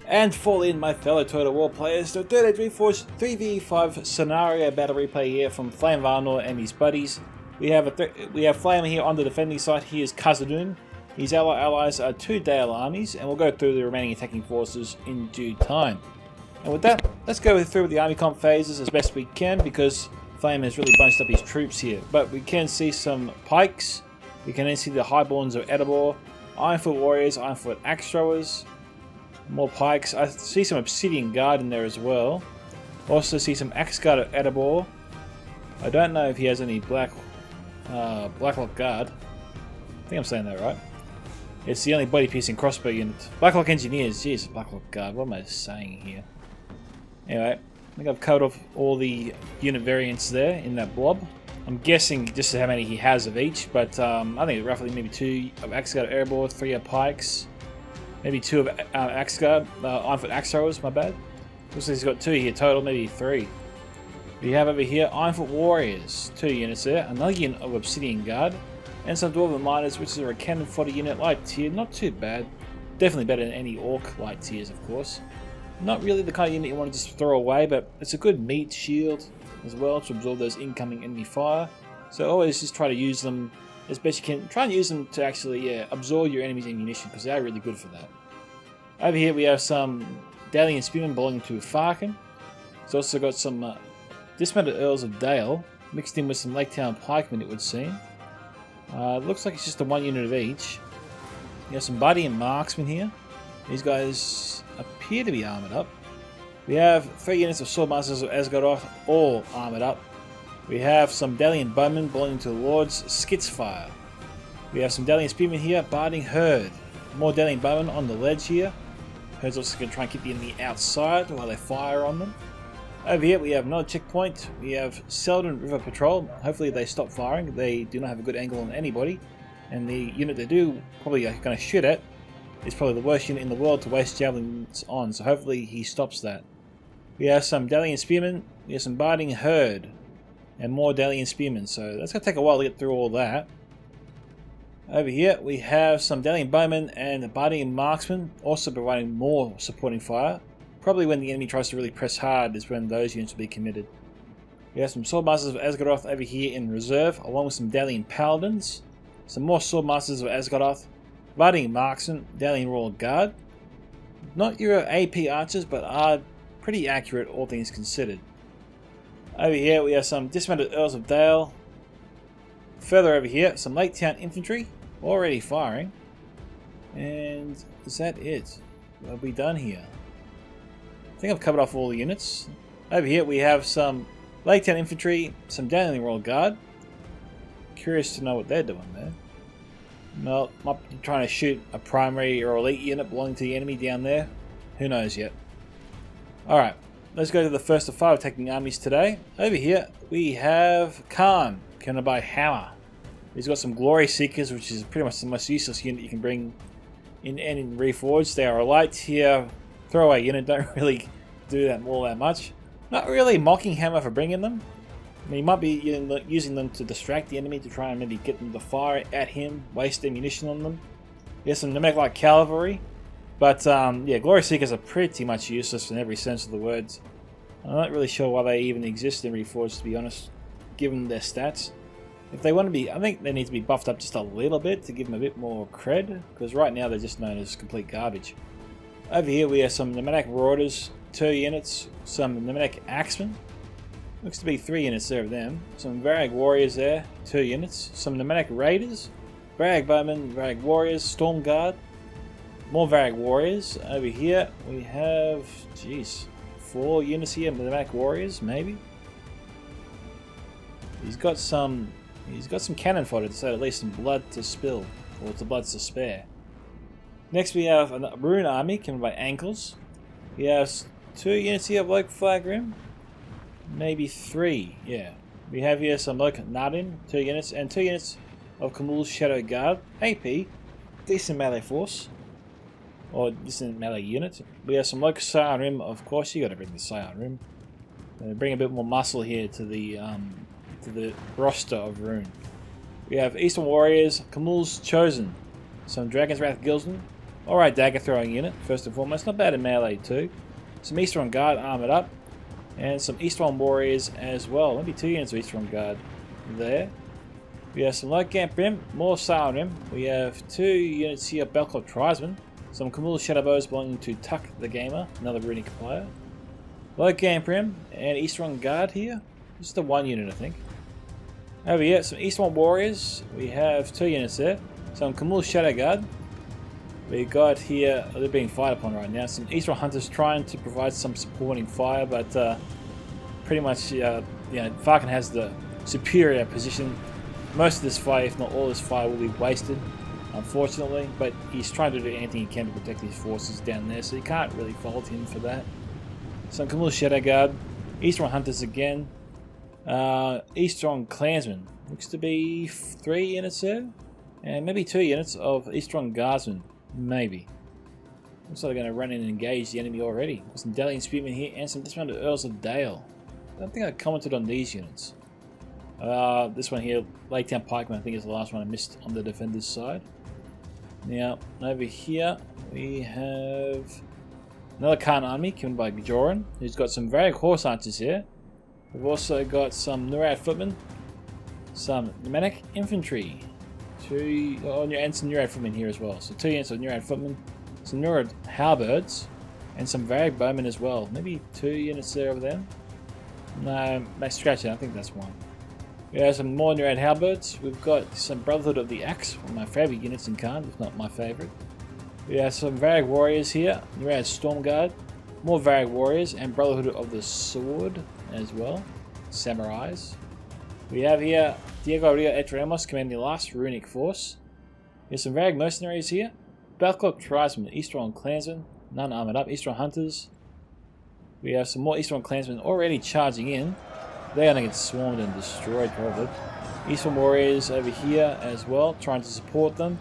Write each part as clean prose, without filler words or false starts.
And fall in, my fellow Total War players, to 33 Reforged 3v5 scenario battle replay here from Flame Varnor and his buddies. We have Flame here on the defending side. He is Khazad-dûm. His allies are 2 Dale armies, and we'll go through the remaining attacking forces in due time. And with that, let's go through the army comp phases as best we can, because Flame has really bunched up his troops here. But we can see some pikes. We can then see the Highborns of Erebor, Ironfoot warriors, Ironfoot axe throwers. More pikes. I see some Obsidian Guard in there as well. Also see some Axe Guard of Erebor. I don't know if he has any Blacklock Guard. I think I'm saying that right. It's the only body piercing crossbow unit. Blacklock Engineers. Jeez, Blacklock Guard. What am I saying here? Anyway, I think I've covered off all the unit variants there in that blob. I'm guessing just how many he has of each, but I think roughly maybe 2 of Axe Guard of Erebor, 3 of pikes. Maybe 2 of Axe Guard, Ironfoot axe throwers, my bad. Looks like he's got 2 here total, maybe 3. We have over here Ironfoot warriors, 2 units there, another unit of Obsidian Guard, and some Dwarven miners, which is a cannon fodder unit, light tier, not too bad. Definitely better than any orc light tiers, of course. Not really the kind of unit you want to just throw away, but it's a good meat shield as well to absorb those incoming enemy fire. So always just try to use them as best you can. Try and use them to actually absorb your enemy's ammunition, because they are really good for that. Over here we have some Dalian Spearmen belonging to Farkin. It's also got some dismounted Earls of Dale, mixed in with some Lake Town Pikemen, it would seem. Looks like it's just a 1 unit of each. You have some Buddy and Marksmen here. These guys appear to be armoured up. We have 3 units of Swordmasters of Asgaroth, all armoured up. We have some Dalian Bowmen belonging to the Lord's Skitsfire. We have some Dalian Spearmen here, Barding Herd. More Dalian Bowmen on the ledge here. Herd's also going to try and keep the enemy outside while they fire on them. Over here we have another checkpoint. We have Selden River Patrol. Hopefully they stop firing. They do not have a good angle on anybody. And the unit they do probably are going to shoot at is probably the worst unit in the world to waste javelins on. So hopefully he stops that. We have some Dalian Spearmen. We have some Barding Herd. And more Dalian Spearmen, so that's going to take a while to get through all that. Over here we have some Dalian Bowmen and Barding Marksmen, also providing more supporting fire. Probably when the enemy tries to really press hard is when those units will be committed. We have some Swordmasters of Asgaroth over here in reserve, along with some Dalian Paladins. Some more Swordmasters of Asgaroth, Barding Marksmen, Dalian Royal Guard. Not your AP archers, but are pretty accurate all things considered. Over here we have some dismounted Earls of Dale. Further over here, some Lake Town infantry, already firing. And is that it? What have we done here? I think I've covered off all the units. Over here we have some Lake Town infantry, some Dalian Royal Guard. Curious to know what they're doing there. No, might be trying to shoot a primary or elite unit belonging to the enemy down there. Who knows yet. Alright. Let's go to the first of 5 attacking armies today. Over here we have Khan, commanded by Hammer. He's got some Glory Seekers, which is pretty much the most useless unit you can bring in Reforged. They are a light tier throwaway unit, don't really do that all that much. Not really mocking Hammer for bringing them. I mean, he might be using them to distract the enemy, to try and maybe get them to fire at him, waste ammunition on them. He has some Namek-like cavalry. But yeah, Glory Seekers are pretty much useless in every sense of the words. I'm not really sure why they even exist in Reforged, to be honest, given their stats. If they want to be, I think they need to be buffed up just a little bit to give them a bit more cred, because right now they're just known as complete garbage. Over here we have some Pneumatic Marauders, 2 units, some Pneumatic Axemen, looks to be 3 units there of them, some Varag Warriors there, 2 units, some Pneumatic Raiders, Varag Bowmen, Varag Warriors, Storm Guard, more Varag Warriors. Over here we have, jeez, 4 units here, Pneumatic Warriors, maybe. He's got some cannon fodder to say at least, some blood to spill, or to blood to spare. Next we have a Rune army coming by Ankles. We have 2 units here of Loke Flagrim, maybe 3, yeah. We have here some Loke Nadin, 2 units, and 2 units of Kamul's Shadow Guard, AP, decent melee force. Or decent melee unit. We have some Loke Scion Rim, of course, you gotta bring the Scion Rim. Bring a bit more muscle here to the to the roster of Rune. We have Eastern Warriors, Camul's Chosen, some Dragon's Wrath Gilsden, alright dagger throwing unit, first and foremost, not bad in melee too. Some Eastern Guard armored up, and some Eastern Warriors as well, maybe 2 units of Eastern Guard there. We have some Light Camp Rim, more Silent Rim. We have 2 units here, Belcott Tribesmen, some Camul Shadowbows belonging to Tuck the Gamer, another runic player. Light Camp Rim and Eastern Guard here, just the 1 unit I think. Over here, some Eastern Warriors, we have 2 units there, some Camul Shadow Guard. We got here, they're being fired upon right now, some Eastern Hunters trying to provide some supporting fire, but pretty much, Farkin has the superior position. Most of this fire, if not all this fire, will be wasted, unfortunately, but he's trying to do anything he can to protect his forces down there, so you can't really fault him for that. Some Camul Shadow Guard, Eastern Hunters again, Eastern Clansmen, looks to be 3 units there, and maybe 2 units of Eastern Guardsmen, maybe. Looks like they're going to run in and engage the enemy already. Got some Delian Spearmen here and some dismounted Earls of Dale. I don't think I commented on these units. This one here, Lake Town Pikeman, I think is the last one I missed on the defender's side. Now, over here we have another Khan army coming by Joran, who's got some varied horse archers here. We've also got some Nurad footmen, some Pneumatic infantry, and some Nurad footmen here as well. So 2 units of Nurad footmen, some Nurad halberds, and some varied bowmen as well. Maybe 2 units there of them. No, scratch it, I think that's 1. We have some more Nurad halberds. We've got some Brotherhood of the Axe, one of my favourite units in Khan, if not my favourite. We have some Varag warriors here, Nurad Storm Guard, more Varag warriors, and Brotherhood of the Sword as well, samurais. We have here Diego Ria Etremos commanding the last runic force. We have some Varag mercenaries here, Balclop Tribesmen, Eastern Clansmen, none armoured up, Eastern Hunters. We have some more Eastern Clansmen already charging in. They're going to get swarmed and destroyed probably. Eastern Warriors over here as well, trying to support them.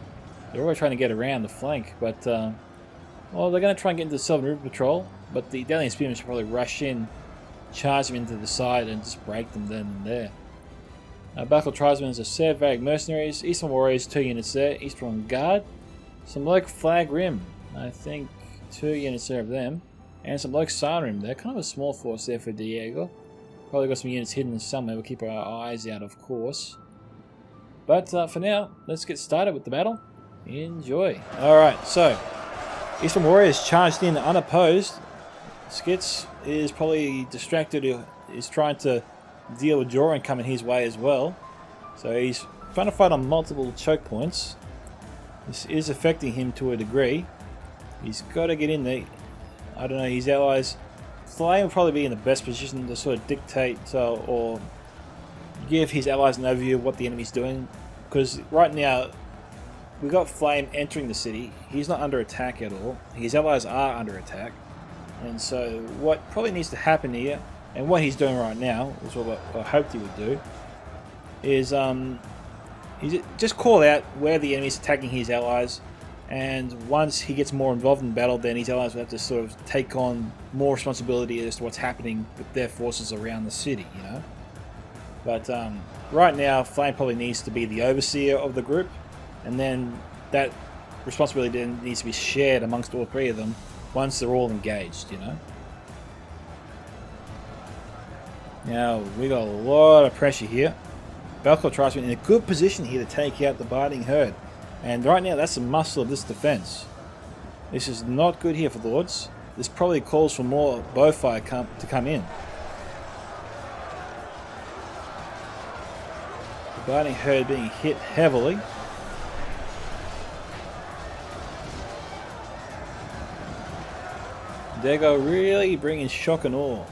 They're always trying to get around the flank, but well, they're going to try and get into the Southern River Patrol, but the Delian Spearmen should probably rush in, charge them into the side, and just break them then and there. Battle Tribesmen, as I said, Varag Mercenaries, Eastern Warriors, 2 units there, Eastern Guard, some Loke Flag Rim, I think 2 units there of them, and some Loke Silent Rim there, kind of a small force there for Diego. Probably got some units hidden somewhere, we'll keep our eyes out of course. But for now, let's get started with the battle. Enjoy. Alright, so Eastern Warriors charged in unopposed. Skitz is probably distracted, is trying to deal with Joran coming his way as well. So he's trying to fight on multiple choke points. This is affecting him to a degree. He's got to get in there. I don't know, his allies. Flame will probably be in the best position to sort of dictate or give his allies an overview of what the enemy's doing. Because right now, we've got Flame entering the city. He's not under attack at all. His allies are under attack. And so what probably needs to happen here, and what he's doing right now, which what I hoped he would do, is just call out where the enemy's attacking his allies. And once he gets more involved in battle, then his allies will have to sort of take on more responsibility as to what's happening with their forces around the city, you know. But right now, Flame probably needs to be the overseer of the group, and then that responsibility then needs to be shared amongst all 3 of them once they're all engaged, you know. Now, we got a lot of pressure here. Balcor tries to be in a good position here to take out the biting herd. And right now, that's the muscle of this defense. This is not good here for Lords. This probably calls for more bowfire to come in. The biting herd being hit heavily. Dego really bringing shock and awe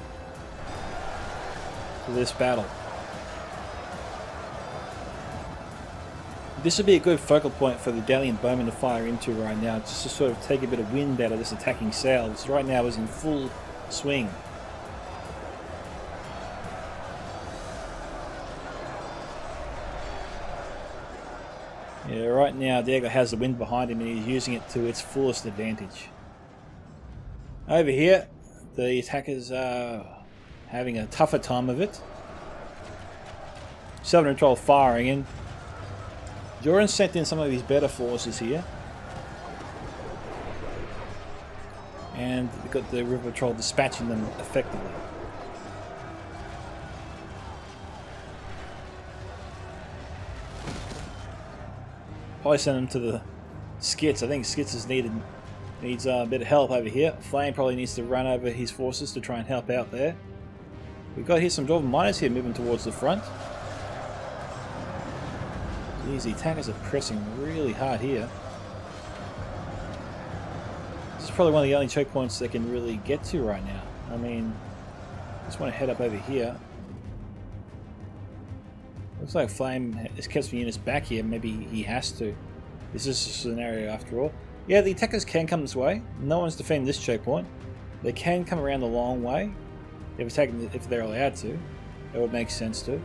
to this battle. This would be a good focal point for the Dalian Bowmen to fire into right now, just to sort of take a bit of wind out of this attacking sail. This right now is in full swing. Yeah, right now Diego has the wind behind him and he's using it to its fullest advantage. Over here, the attackers are having a tougher time of it. Southern Troll firing in. Joran sent in some of his better forces here. And we've got the River Troll dispatching them effectively. Probably send them to the Skits. I think Skits needs a bit of help over here. Flame probably needs to run over his forces to try and help out there. We've got here some Dwarven miners here moving towards the front. Jeez, the attackers are pressing really hard here. This is probably one of the only choke points they can really get to right now. I mean, I just want to head up over here. Looks like Flame has kept some units back here. Maybe he has to. This is a scenario after all. Yeah, the attackers can come this way. No one's defending this choke point. They can come around the long way if they're allowed to. That would make sense too.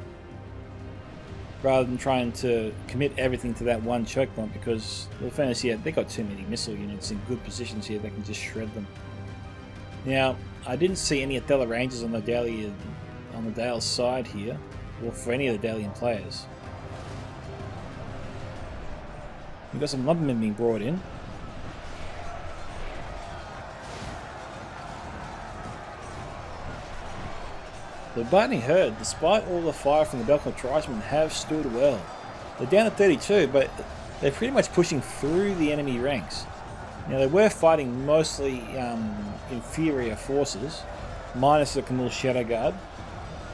Rather than trying to commit everything to that one choke point, because the defenders here, they've got too many missile units in good positions here. They can just shred them. Now, I didn't see any Adela Rangers on the Dale's side here, or for any of the Dalian players. We've got some lumbermen being brought in. The Biting Herd, despite all the fire from the Belknap tribesmen, have stood well. They're down at 32, but they're pretty much pushing through the enemy ranks. Now, they were fighting mostly inferior forces, minus the Camul Shadow Guard.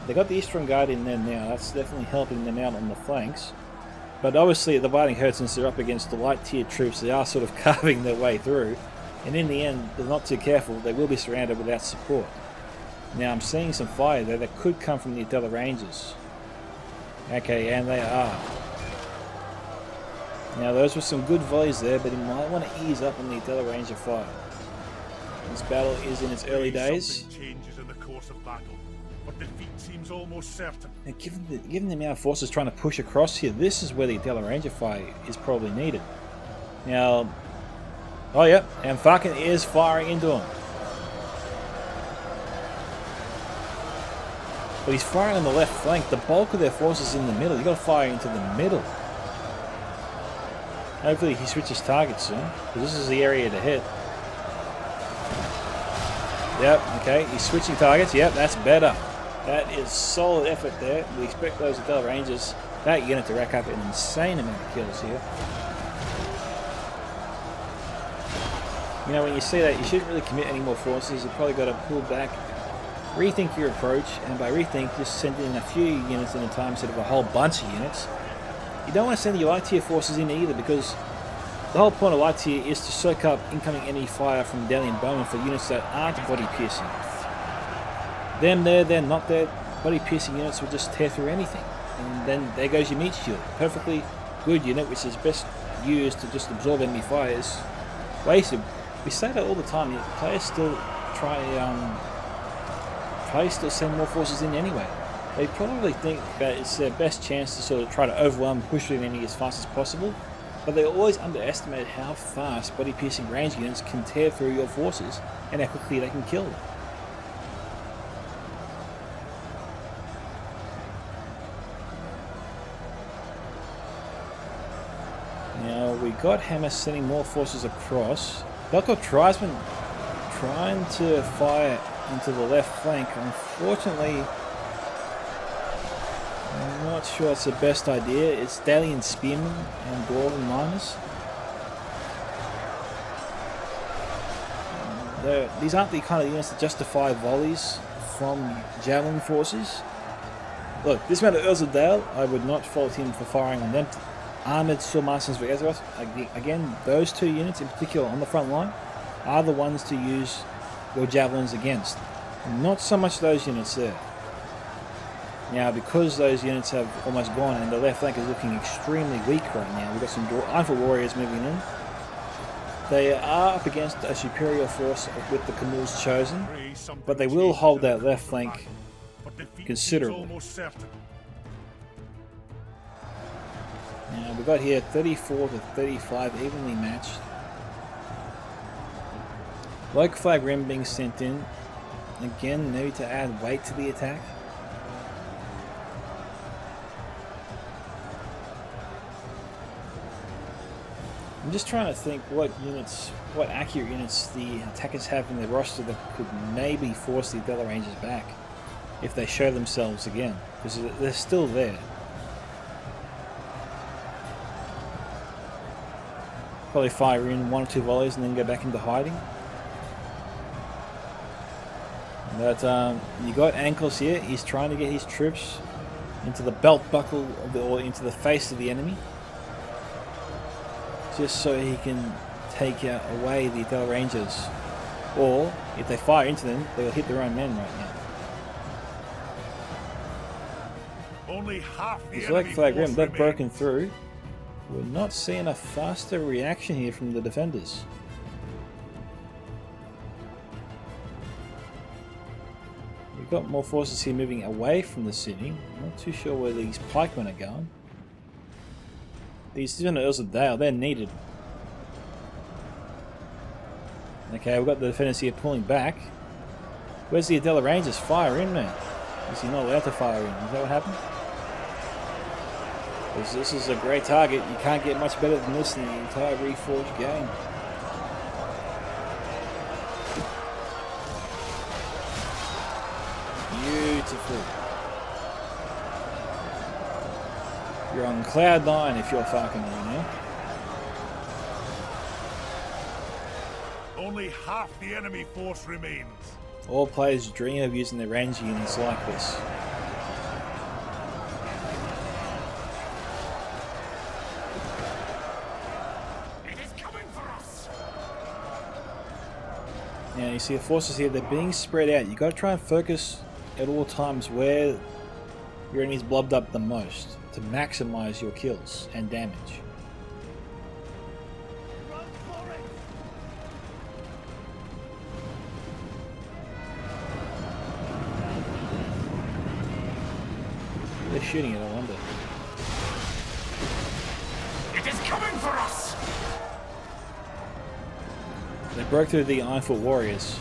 They got the Eastern Guard in there now. That's definitely helping them out on the flanks. But obviously, the Biting Herd, since they're up against the light tier troops, they are sort of carving their way through. And in the end, they're not too careful. They will be surrounded without support. Now, I'm seeing some fire there that could come from the Adela Rangers. Okay, and they are. Now, those were some good volleys there, but you might want to ease up on the Adela Ranger fire. This battle is in its early days. Changes in the course of battle, but defeat seems almost certain. Now, given the amount of forces trying to push across here, this is where the Adela Ranger fire is probably needed. Now, oh yeah, and Farkin is firing into him. But he's firing on the left flank. The bulk of their forces in the middle. You've got to fire into the middle. Hopefully he switches targets soon, because this is the area to hit. Yep, okay, he's switching targets. Yep, that's better. That is solid effort there. We expect those Adela Rangers, that unit, to rack up an insane amount of kills here. You know, when you see that, you shouldn't really commit any more forces. You've probably got to pull back, rethink your approach, and by rethink, just send in a few units at a time instead of a whole bunch of units. You don't want to send your light tier forces in either, because the whole point of light tier is to soak up incoming enemy fire from Dalian bowmen for units that aren't body piercing. Them there, they're not there. Body piercing units will just tear through anything, and then there goes your meat shield. Perfectly good unit, which is best used to just absorb enemy fire, is wasted. We say that all the time. Players still send more forces in anyway. They probably think that it's their best chance to sort of try to overwhelm and push through the enemy as fast as possible, but they always underestimate how fast body piercing range units can tear through your forces and how quickly they can kill them. Now we got Hammer sending more forces across. Belknap tribesmen trying to fire into the left flank. Unfortunately, I'm not sure it's the best idea. It's Dalian spearmen and Dwarven miners. These aren't the kind of units that justify volleys from javelin forces. Look, this amount of Earls of Dale, I would not fault him for firing on them. Armoured Swordmasters for Azeroth, again, those two units in particular on the front line are the ones to use your javelins against. Not so much those units there. Now, because those units have almost gone and the left flank is looking extremely weak right now, we've got some Ironfoot Warriors moving in. They are up against a superior force with the Camul's Chosen, but they will hold that left flank considerably. Now, we've got here 34 to 35 evenly matched. Local Flag Rim being sent in. Again, maybe to add weight to the attack. I'm just trying to think what accurate units the attackers have in their roster that could maybe force the Adela Rangers back if they show themselves again, because they're still there. Probably fire in 1 or 2 volleys and then go back into hiding. But you got Ankles here. He's trying to get his troops into the belt buckle or into the face of the enemy, just so he can take away the Adela Rangers. Or if they fire into them, they'll hit their own men right now. Only half the It's like enemy Flag force Rim, they've remains. broken through. We're not seeing a faster reaction here from the defenders. We've got more forces here moving away from the city. Not too sure where these pikemen are going. These different Earls of Dale, they're needed. Okay, we've got the defenders here pulling back. Where's the Adela Rangers? Fire in, man. Is he not allowed to fire in? Is that what happened? Because this is a great target. You can't get much better than this in the entire Reforged game. Beautiful. You're on cloud 9 if you're Falcon right now. Only half the enemy force remains. All players dream of using their range units like this. It is coming for us. Now you see the forces here, they're being spread out. You've got to try and focus at all times where your enemy's blobbed up the most to maximize your kills and damage. Run for it. They're shooting it, I wonder. It is coming for us. They broke through the Ironfoot Warriors.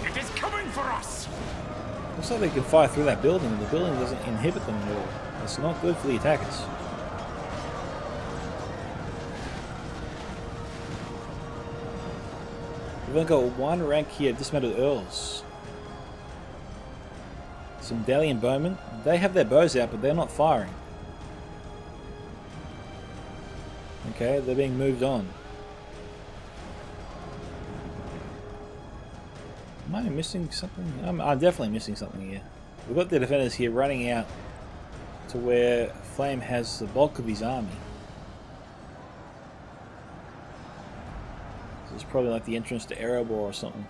It is coming for us. Looks like they can fire through that building, and the building doesn't inhibit them at all. It's not good for the attackers. We've only got 1 rank here, dismounted Earls. Some Dalian Bowmen. They have their bows out, but they're not firing. Okay, they're being moved on. Am I missing something? I'm definitely missing something here. We've got the defenders here running out to where Flame has the bulk of his army. This is probably like the entrance to Erebor or something.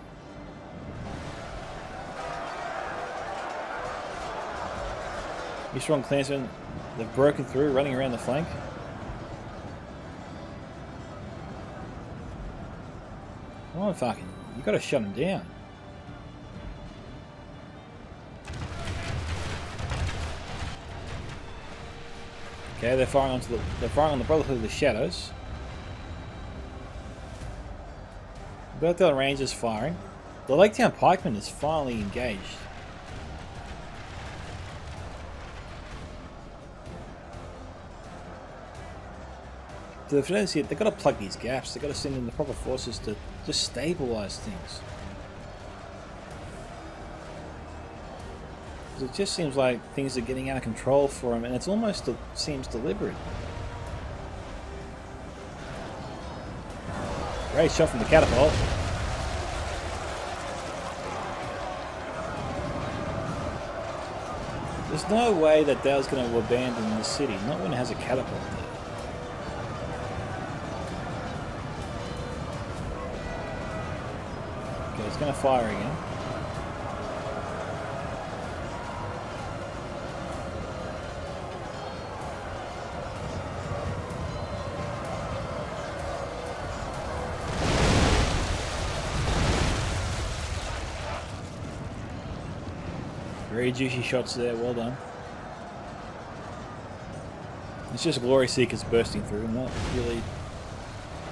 These strong clansmen, they've broken through, running around the flank. Come on, fucking, you gotta shut them down. Okay, they're firing on the Brotherhood of the Shadows. Both the Rangers firing. The Laketown Pikeman is finally engaged. The defenders here, they've got to plug these gaps. They've got to send in the proper forces to just stabilise things. It just seems like things are getting out of control for him, and it almost seems deliberate. Great shot from the catapult. There's no way that Dale's going to abandon the city, not when it has a catapult there. Okay, it's going to fire again. Very juicy shots there, well done. It's just Glory Seekers bursting through, not really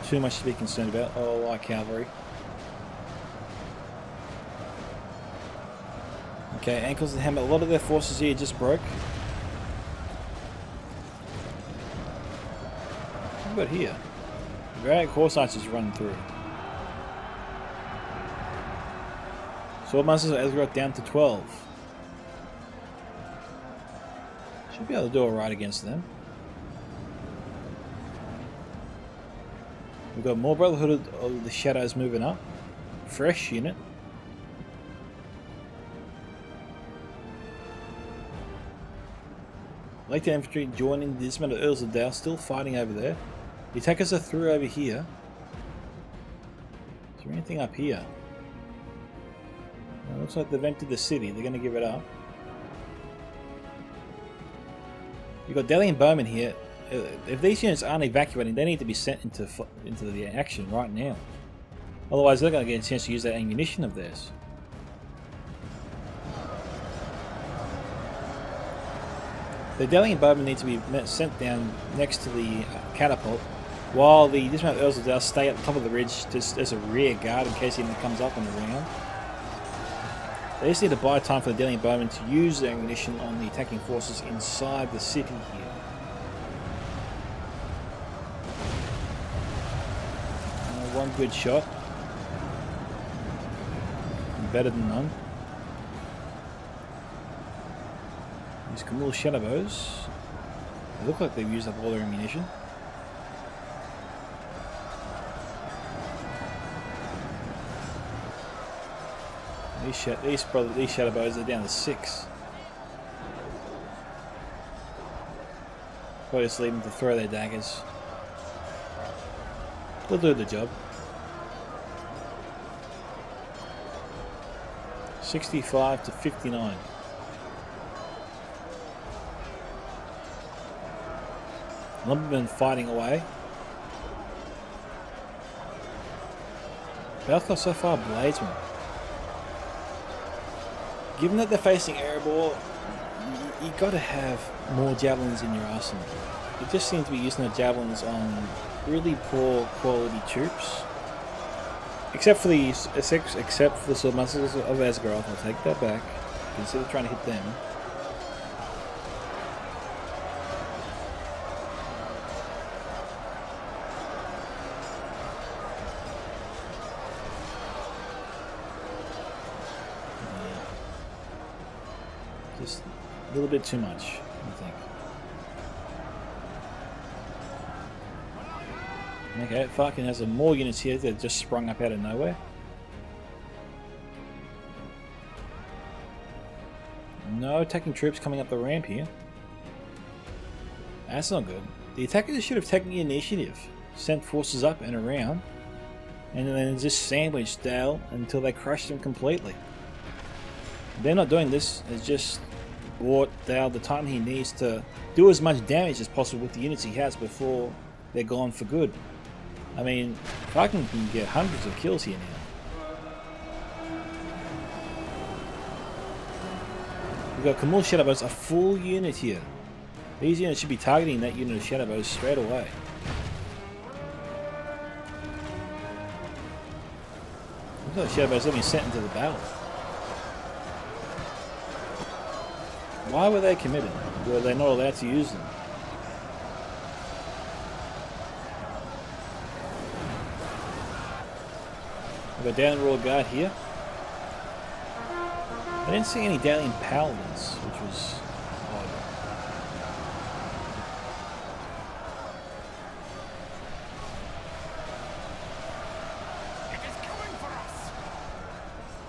too much to be concerned about. Oh, light cavalry. Okay, Ankles and Hammer, a lot of their forces here just broke. got here? Great horse archers running through. Swordmasters has got down to 12. Should be able to do alright against them. We've got more Brotherhood of the Shadows moving up. Fresh unit. Light Infantry joining the dismounted Earls of Dale, still fighting over there. The attackers are through over here. Is there anything up here? Well, looks like they've entered the city. They're going to give it up. You've got Delian Bowmen here. If these units aren't evacuating, they need to be sent into the action right now. Otherwise, they're going to get a chance to use that ammunition of theirs. The Delian Bowmen need to be sent down next to the catapult, while the dismounted Earls of Dale stay at the top of the ridge just as a rear guard in case anything comes up on the round. They just need to buy time for the Delian Bowmen to use their ammunition on the attacking forces inside the city here. One good shot. Better than none. These Camille Shadowbows. They look like they've used up all their ammunition. These Shadowbows are down to 6. Probably just leave them to throw their daggers. They'll do the job. 65 to 59. Lumbermen fighting away. Balthor so far Bladesmen. Given that they're facing Erebor, you got to have more javelins in your arsenal. They just seem to be using the javelins on really poor quality troops. Except for the Swordmasters of Asgaroth, I'll take that back. Consider trying to hit them. Just a little bit too much, I think. Okay, fucking has some more units here that just sprung up out of nowhere. No attacking troops coming up the ramp here. That's not good. The attackers should have taken the initiative, sent forces up and around, and then just sandwiched Dale until they crushed him completely. They're not doing this. It's just bought Dale the time he needs to do as much damage as possible with the units he has before they're gone for good. I mean, Falcon can get hundreds of kills here now. We've got Camille Shadowbows, a full unit here. These units should be targeting that unit of Shadowbows straight away. Looks like Shadowbows have been sent into the battle. Why were they committed? Were they not allowed to use them? We've got down Royal Guard here. I didn't see any Dalian Paladins, which was odd. It is coming for us.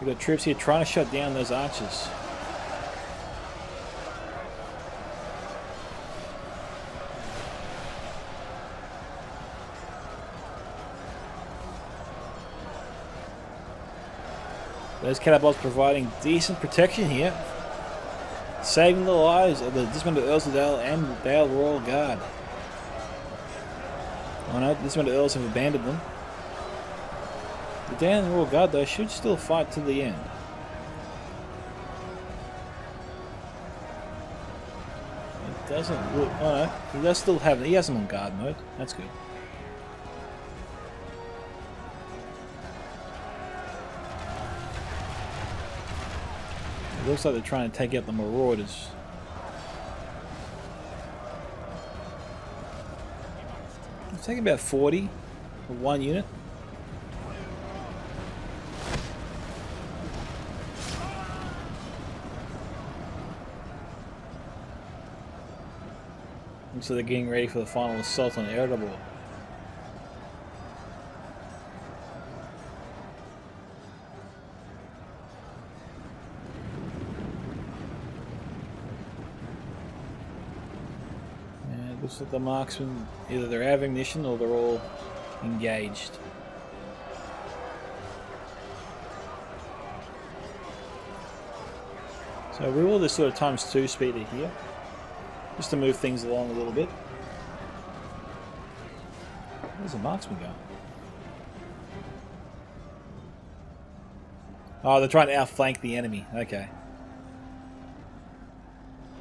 We've got troops here trying to shut down those archers. Those catapults providing decent protection here, saving the lives of the dismounted Earls of Dale and Dale Royal Guard. Oh no, the dismounted Earls have abandoned them. The Dale Royal Guard though should still fight to the end. It doesn't look. Oh no, he does still have. He has them on guard mode. That's good. It looks like they're trying to take out the Marauders. It's taking about 40 for one unit. Looks like they're getting ready for the final assault on Erebor. Looks like the marksmen, either they're out of ammunition or they're all engaged. So we will just sort of ×2 speeder here, just to move things along a little bit. Where's the marksman going? Oh, they're trying to outflank the enemy. Okay.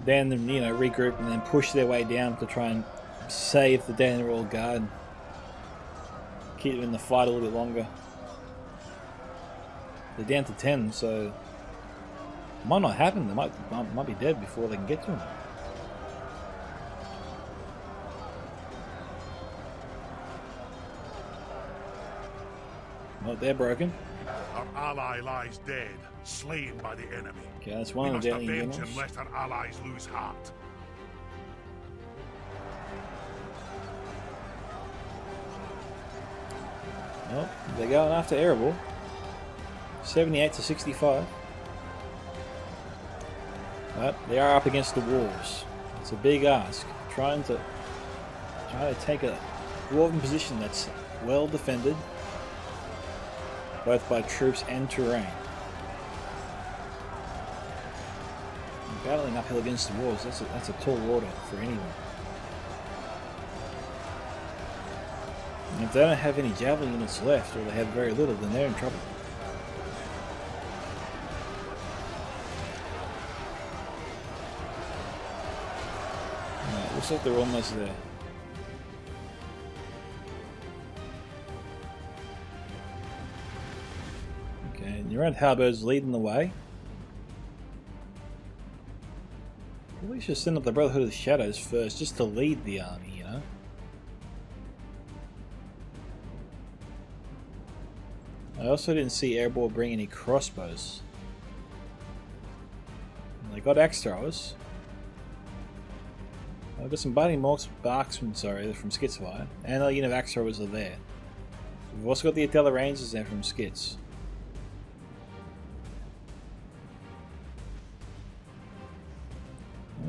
Then, you know, regroup and then push their way down to try and save the Daily Royal Guard. Keep them in the fight a little bit longer. They're down to 10, so it might not happen. They might be dead before they can get to them. Well, they're broken. Our ally lies dead, slain by the enemy. Okay, that's one of the Daily avenge Generals. him lest our allies lose heart. Well, they're going after Erebor. 78 to 65. But they are up against the walls. It's a big ask. Trying to take a dwarven position that's well defended, both by troops and terrain. And battling uphill against the walls, that's a tall order for anyone. And if they don't have any javelin units left, or they have very little, then they're in trouble. Right, looks like they're almost there. Okay, and your own halberds leading the way. Probably should send up the Brotherhood of the Shadows first, just to lead the army, you know? I also didn't see Erebor bring any crossbows. They got axe throwers. I've got some biting marksmen, sorry, they're from Skitsfire, and a unit of axe throwers are there. We've also got the Adela Rangers there from Skits.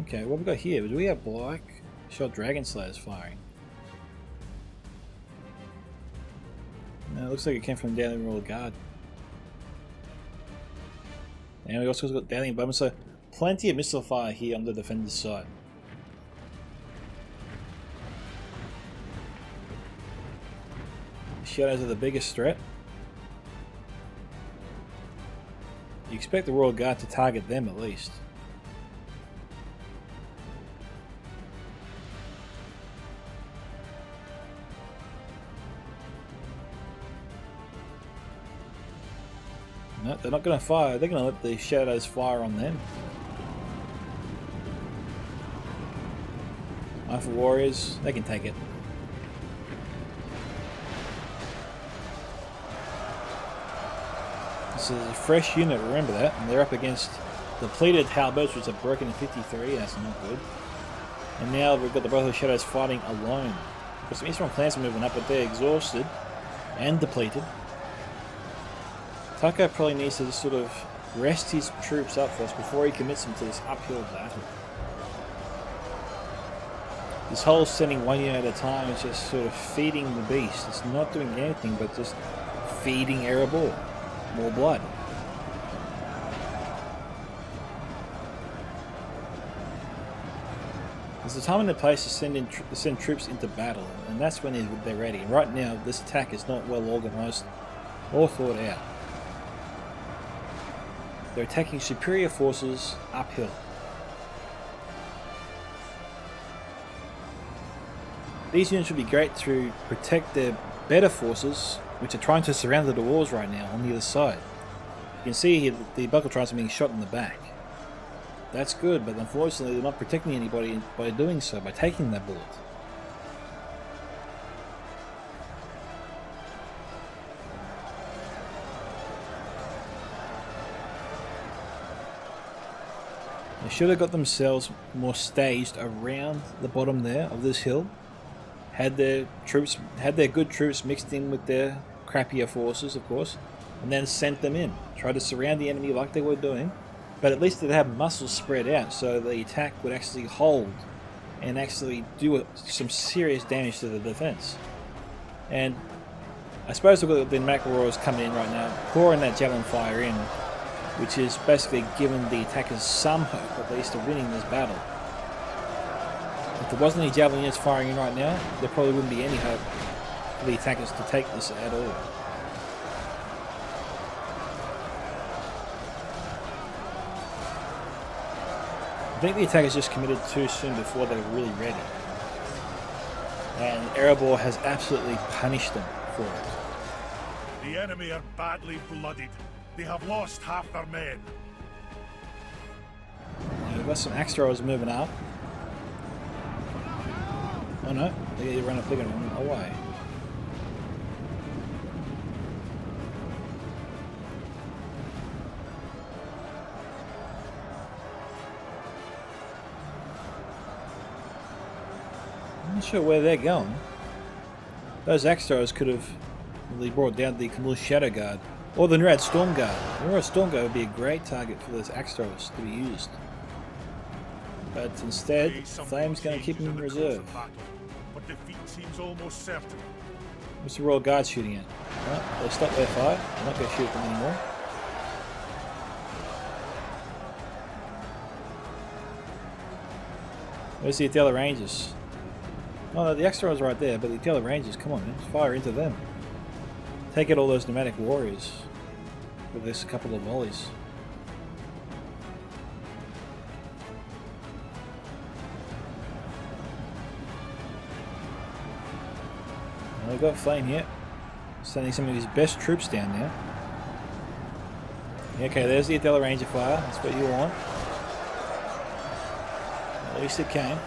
Okay, what have we got here? Do we have black shot dragon slayers firing? No, it looks like it came from the Daily Royal Guard. And we also got Daily Bowmen, so plenty of missile fire here on the defender's side. The Shadows are the biggest threat. You expect the Royal Guard to target them at least. No, they're not going to fire. They're going to let the Shadows fire on them. Alpha Warriors, they can take it. This is a fresh unit, remember that. And they're up against depleted halberds, which are broken in 53. That's not good. And now we've got the Brotherhood of Shadows fighting alone. Got some Eastern clans moving up, but they're exhausted and depleted. Taco probably needs to just sort of rest his troops up first before he commits them to this uphill battle. This whole sending one unit at a time is just sort of feeding the beast. It's not doing anything but just feeding Erebor more blood. There's a time and a place to send troops into battle, and that's when they're ready. And right now, this attack is not well organised or thought out. They're attacking superior forces uphill. These units would be great to protect their better forces, which are trying to surround the walls right now on the other side. You can see here that the buckle trines are being shot in the back. That's good, but unfortunately they're not protecting anybody by doing so, by taking that bullet. should have got themselves more staged around the bottom there of this hill. Had their good troops mixed in with their crappier forces, of course, and then sent them in. Tried to surround the enemy like they were doing, but at least they'd have muscles spread out so the attack would actually hold and actually do some serious damage to the defense. And I suppose we've got the Macroraws coming in right now, pouring that javelin fire in, which is basically giving the attackers some hope at least of winning this battle. If there wasn't any javelin units firing in right now, there probably wouldn't be any hope for the attackers to take this at all. I think the attackers just committed too soon before they were really ready. And Erebor has absolutely punished them for it. The enemy are badly blooded. They have lost half their men. Now we've got some axe throwers moving up. Oh no, they're going to run away. I'm not sure where they're going. Those axe throwers could have really brought down the Camille Shadow Guard. Or the Nurad Storm Guard. The Nurad Storm Guard would be a great target for those axe throwers to be used. But instead, Flame's going to keep them in reserve. But defeat seems almost certain. What's the Royal Guard shooting at? Well, they stopped their fire. I'm not going to shoot at them anymore. Where's the Adela Rangers? Oh, no, the axe throwers right there, but the Adela Rangers, come on, man, fire into them. Take out all those nomadic warriors with this couple of volleys. Well, we've got Flame here, sending some of his best troops down now. Okay, there's the Adela Ranger fire, that's what you want. At least it came.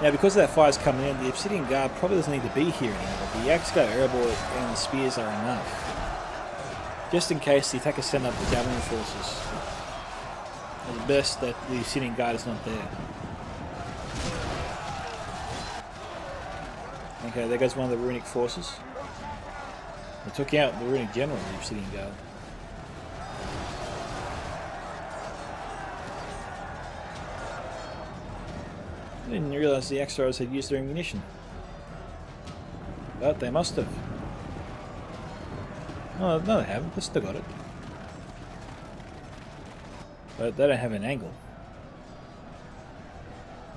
Now, because that fire's coming in, the Obsidian Guard probably doesn't need to be here anymore. The Axe Guard, Erebor, and the Spears are enough. Just in case the attackers send up the Javelin forces. It's best that the Obsidian Guard is not there. Okay, there goes one of the Runic forces. They took out the Runic General of the Obsidian Guard. I didn't realise the axe throwers had used their ammunition. But they must have. Oh, no they haven't, they still got it. But they don't have an angle.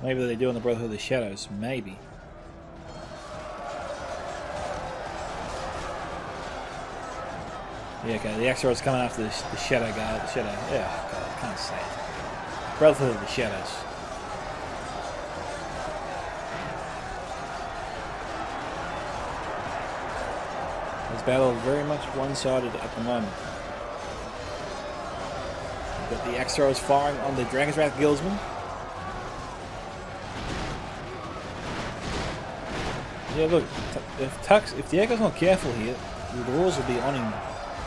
Maybe they do on the Brotherhood of the Shadows, maybe. Yeah, okay, the axe throwers coming after the Shadow Guard, the Shadow, yeah, God, I can't say it. Brotherhood of the Shadows. This battle is very much one-sided at the moment. We've got the axe throwers firing on the Dragon's Wrath Guildsmen. Yeah, look, if Diego's not careful here, the Dwarves will be on him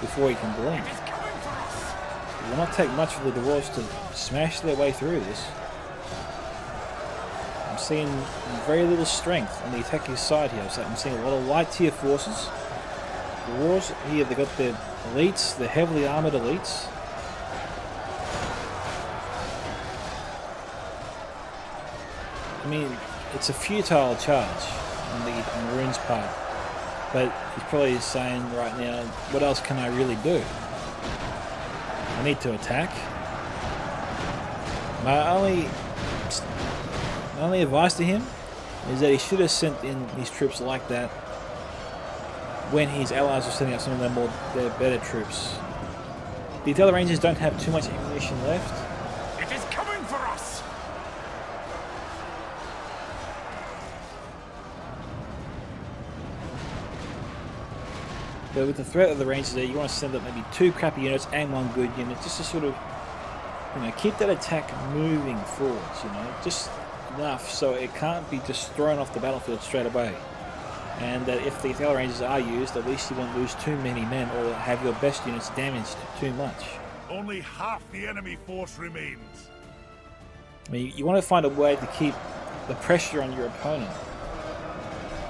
before he can blink. It will not take much for the Dwarves to smash their way through this. I'm seeing very little strength on the attacking side here. So I'm seeing a lot of light tier forces. The Dwarves here, they've got their elites, the heavily armoured elites. I mean, it's a futile charge on Rune's part. But he's probably saying right now, what else can I really do? I need to attack. My only advice to him is that he should have sent in his troops like that when his allies were sending out some of their better troops. The Adela Rangers don't have too much ammunition left. It is coming for us! But with the threat of the Rangers there, you want to send up maybe 2 crappy units and 1 good unit, just to sort of, keep that attack moving forwards, just enough so it can't be just thrown off the battlefield straight away. and that if the Tail Rangers are used, at least you won't lose too many men or have your best units damaged too much. Only half the enemy force remains. I mean, you want to find a way to keep the pressure on your opponent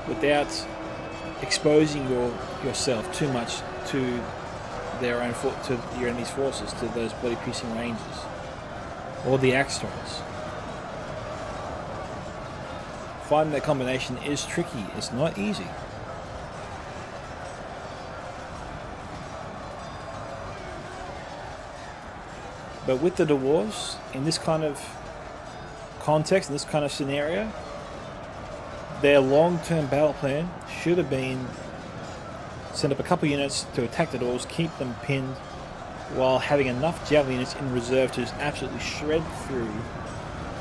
without exposing yourself too much to their own to your enemy's forces, to those body-piercing ranges or the axe throwers. Finding that combination is tricky. It's not easy. But with the dwarves, in this kind of context, in this kind of scenario, their long-term battle plan should have been send up a couple units to attack the dwarves, keep them pinned, while having enough javelin units in reserve to just absolutely shred through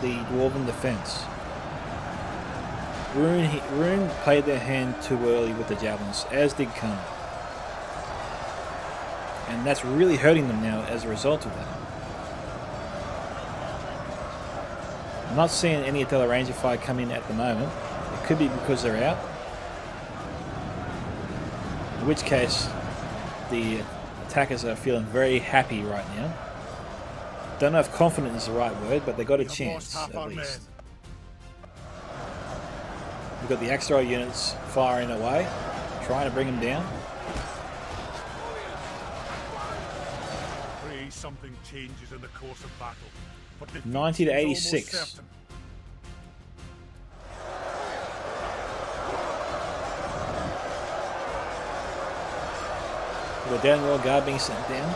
the dwarven defense. Rune played their hand too early with the javelins, as did Khan. And that's really hurting them now as a result of that. I'm not seeing any Atella Ranger fire come in at the moment. It could be because they're out. In which case, the attackers are feeling very happy right now. Don't know if confident is the right word, but they got a chance at least. We've got the Axe units firing away, trying to bring them down. Pray something changes in the course of battle. 90 to 86. The down royal guard being sent down.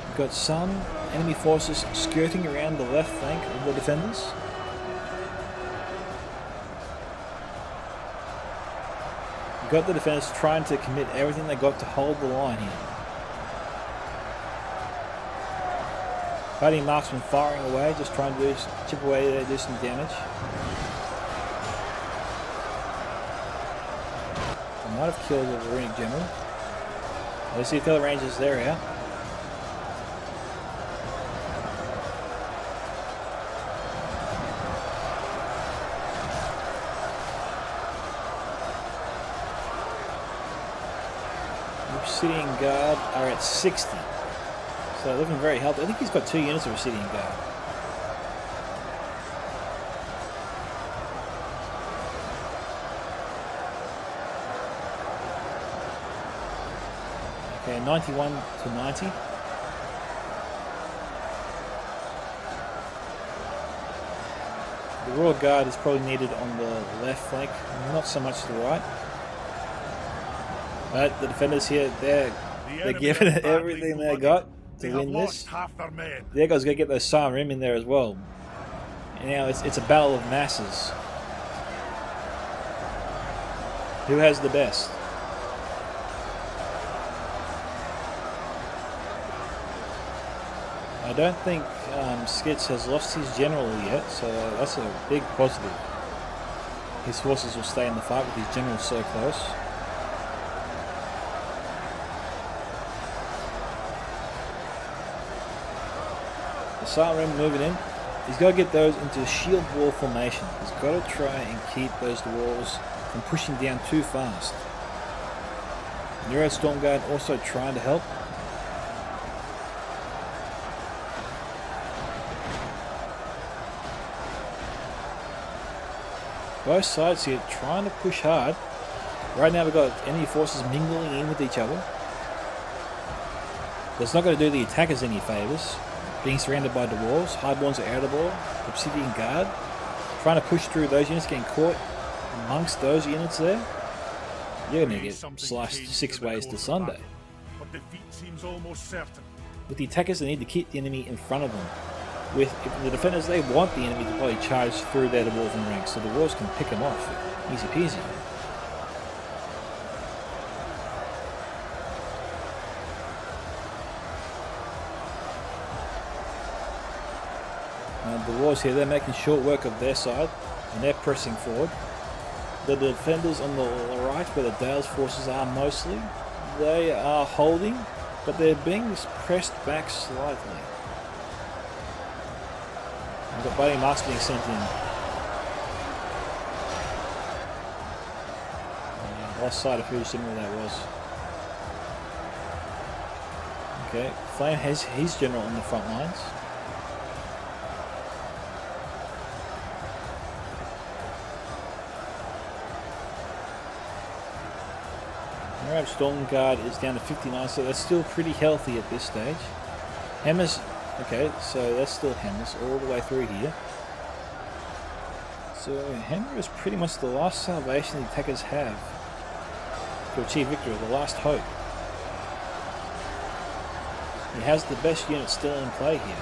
We've got some enemy forces skirting around the left flank of the defenders. We've got the defenders trying to commit everything they got to hold the line here. Fighting marksmen firing away, just trying to chip away there, do some damage. I might have killed the Runic General. Let's see if the other Rangers, they're out. Obsidian Guard are at 60. So looking very healthy. I think he's got 2 units of Obsidian Guard. Okay, 91 to 90. The Royal Guard is probably needed on the left flank, not so much the right. But the defenders here, they're giving it everything they got to win this. The guys got to get those Silent Rim in there as well. And now it's a battle of masses. Who has the best? I don't think Skitz has lost his general yet, so that's a big positive. His forces will stay in the fight with his general so close. The Silent Rim moving in. He's got to get those into shield wall formation. He's got to try and keep those walls from pushing down too fast. Neuro Storm Guard also trying to help. Both sides here trying to push hard. Right now we've got enemy forces mingling in with each other. That's not going to do the attackers any favours. Being surrounded by dwarves, Highborns are Erebor, Obsidian Guard. Trying to push through those units, getting caught amongst those units there. You're going to get sliced 6 ways to Sunday. But defeat seems almost certain. With the attackers, they need to keep the enemy in front of them. With the defenders, they want the enemy to probably charge through their dwarven ranks, so the dwarves can pick them off. Easy peasy. Now the dwarves here, they're making short work of their side, and they're pressing forward. The defenders on the right, where the Dale's forces are mostly, they are holding, but they're being pressed back slightly. We've got Biting Marks being sent in. Lost sight of whose general that was. Okay, Flame has his general on the front lines. Arab Storm Guard is down to 59, so that's still pretty healthy at this stage. Hammers, okay, so that's still Hammers all the way through here. So Hammer is pretty much the last salvation the attackers have to achieve victory, the last hope. He has the best unit still in play here.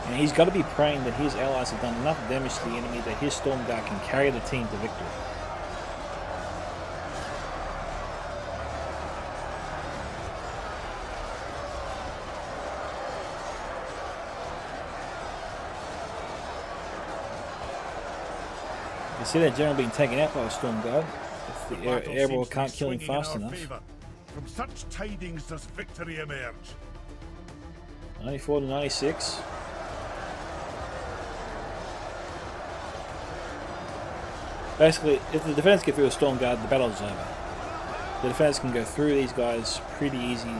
And he's got to be praying that his allies have done enough damage to the enemy that his Storm Guard can carry the team to victory. You see that general being taken out by a Storm Guard if the Erebor can't kill him fast enough. From such tidings does victory emerge. 94 to 96. Basically, if the defenders get through a Storm Guard, the battle is over. The defenders can go through these guys pretty easy.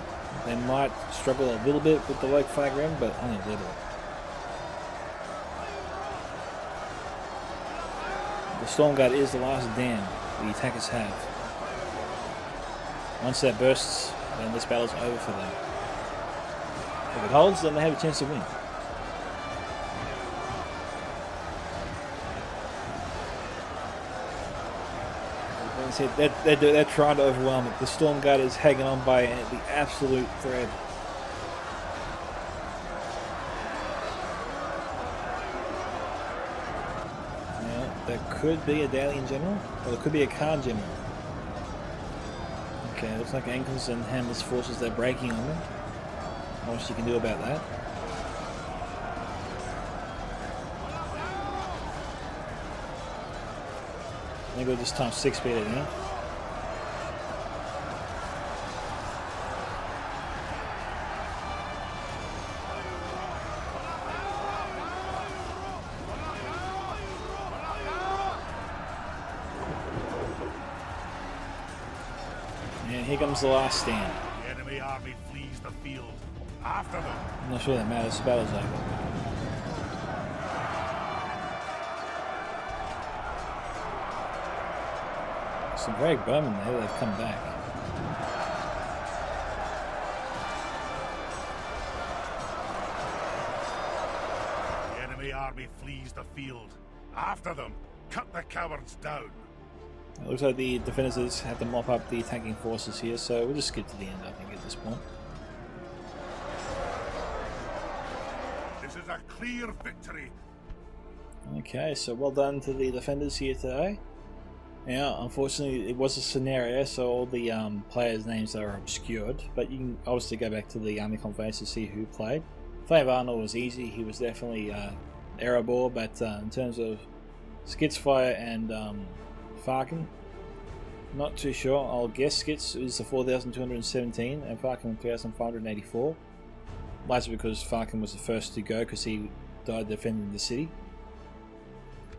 They might struggle a little bit with the low flag rim, but only a little. The Storm Guard is the last dam the attackers have. Once that bursts, then this battle's over for them. If it holds, then they have a chance to win. They're trying to overwhelm it. The Storm Guard is hanging on by the absolute thread. That could be a Dalian general, or it could be a Khan general. Okay, looks like Ankles and Hammer's forces, they're breaking on them. Not much you can do about that. I think we'll just times 6 speed it now. And here comes the last stand. The enemy army flees the field. After them. I'm not sure that matters. The battle's over. Some very bowmen there. They've come back. The enemy army flees the field. After them. Cut the cowards down. It looks like the defenders have to mop up the attacking forces here, so we'll just skip to the end, I think, at this point. This is a clear victory. Okay, so well done to the defenders here today. Now, unfortunately, it was a scenario, so all the players' names are obscured, but you can obviously go back to the Army Conference to see who played. Flame Arnold was easy, he was definitely Erebor, but in terms of Skitsfire and Farkin, not too sure. I'll guess Skits is the 4,217 and Farkin 3,584. Largely because Farkin was the first to go because he died defending the city.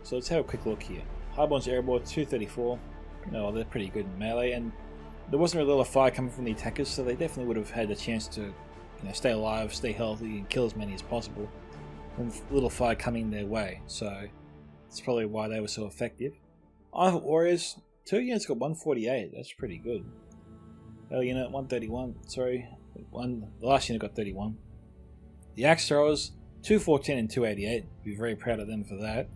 So let's have a quick look here. Highborn's Erebor 234. No, they're pretty good in melee, and there wasn't really a lot of fire coming from the attackers, so they definitely would have had a chance to, stay alive, stay healthy, and kill as many as possible. And little fire coming their way, so that's probably why they were so effective. Iron Warriors, 2 units got 148, that's pretty good. L unit 131, sorry, the last unit got 31. The Axe Throwers, 214 and 288, be very proud of them for that.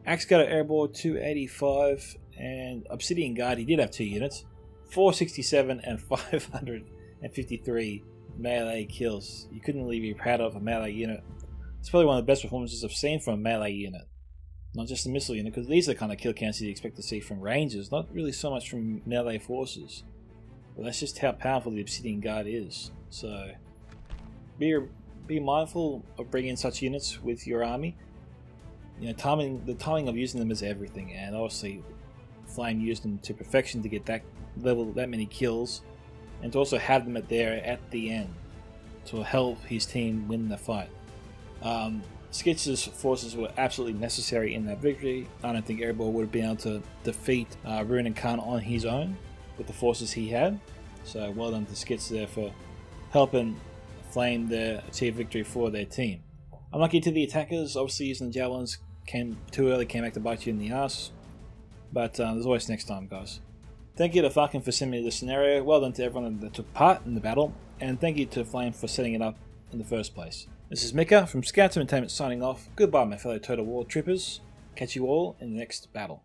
Axe Cutter Erebor 285, and Obsidian Guard, he did have 2 units, 467 and 553 melee kills. You couldn't really be proud of a melee unit. It's probably one of the best performances I've seen from a melee unit. Not just a missile unit, because these are the kind of kill counts you expect to see from rangers, not really so much from melee forces. But that's just how powerful the Obsidian Guard is. So be mindful of bringing such units with your army. The timing of using them is everything, and obviously Flame used them to perfection to get that many kills, and to also have them at the end to help his team win the fight. Skitz's forces were absolutely necessary in that victory. I don't think Erebor would have been able to defeat Rune and Khan on his own with the forces he had. So well done to Skitz there for helping Flame there achieve victory for their team. Unlucky to the attackers, obviously using the javelins came too early, came back to bite you in the ass. But there's always next time, guys. Thank you to Falcon for sending me the scenario. Well done to everyone that took part in the battle. And thank you to Flame for setting it up in the first place. This is Micka from Scouts Entertainment signing off. Goodbye, my fellow Total War troopers. Catch you all in the next battle.